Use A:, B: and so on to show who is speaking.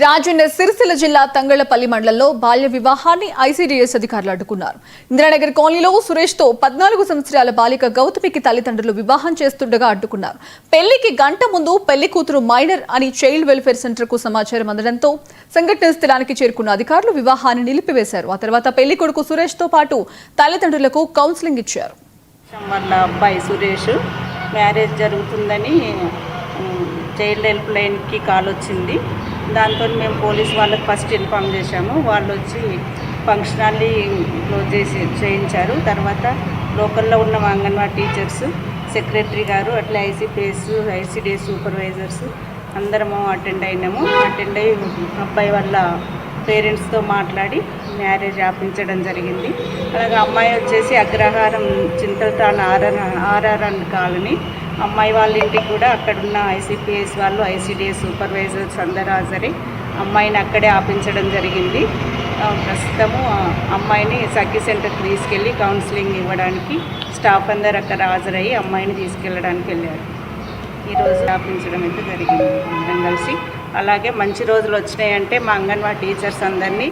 A: రాజన్న సిరిసిల్ల జిల్లా తంగళ్లపల్లి మండలంలో బాల్య వివాహాన్ని ఐసీడీఎస్ అధికారులు అడ్డుకున్నారు. ఇందిరానగర్ కాలనీలో సురేష్తో 14 సంవత్సరాల బాలిక గౌతమికి తల్లిదండ్రులు వివాహం చేస్తుండగా అడ్డుకున్నారు. పెళ్లికి గంట ముందు పెళ్లి కూతురు మైనర్ అని చైల్డ్ వెల్ఫేర్ సెంటర్కు సమాచారం అందడంతో సంఘటన స్థలానికి చేరుకున్న అధికారులు వివాహాన్ని నిలిపివేశారు. ఆ తర్వాత పెళ్లి కొడుకు సురేష్తో పాటు తల్లిదండ్రులకు కౌన్సిలింగ్ ఇచ్చారు.
B: వాళ్ళ అబ్బాయి సురేష్ మ్యారేజ్ జరుగుతుందని చైల్డ్ హెల్ప్ లైన్కి కాల్ వచ్చింది. దాంతో మేము పోలీస్ వాళ్ళకి ఫస్ట్ ఇన్ఫామ్ చేశాము. వాళ్ళు వచ్చి ఫంక్షన్ హాల్ని క్లోజ్ చేయించారు. తర్వాత లోకల్లో ఉన్న అంగన్వాడీ టీచర్స్, సెక్రటరీ గారు, అట్లా ఐసీడీఎస్ సూపర్వైజర్స్ అందరము అటెండ్ అయినాము. అటెండ్ అయ్యి అబ్బాయి వాళ్ళ పేరెంట్స్తో మాట్లాడి మ్యారేజ్ ఆపించడం జరిగింది. అలాగే అమ్మాయి వచ్చేసి అగ్రహారం చింతలతాన ఆర్ఆర్ కాలనీ. అమ్మాయి వాళ్ళ ఇంటికి కూడా అక్కడున్న ఐసీపీఎస్ వాళ్ళు, ఐసీడీఎస్ సూపర్వైజర్స్ అందరూ హాజరై అమ్మాయిని అక్కడే ఆపించడం జరిగింది. ప్రస్తుతము అమ్మాయిని సఖీ సెంటర్కి తీసుకెళ్ళి కౌన్సిలింగ్ ఇవ్వడానికి స్టాఫ్ అందరు అక్కడ హాజరయ్యి అమ్మాయిని తీసుకెళ్ళడానికి వెళ్ళారు. ఈరోజు ఆపించడం అయితే జరిగింది అందరం కలిసి. అలాగే మంచి రోజులు వచ్చినాయంటే మా అంగన్వాడీ టీచర్స్ అందరినీ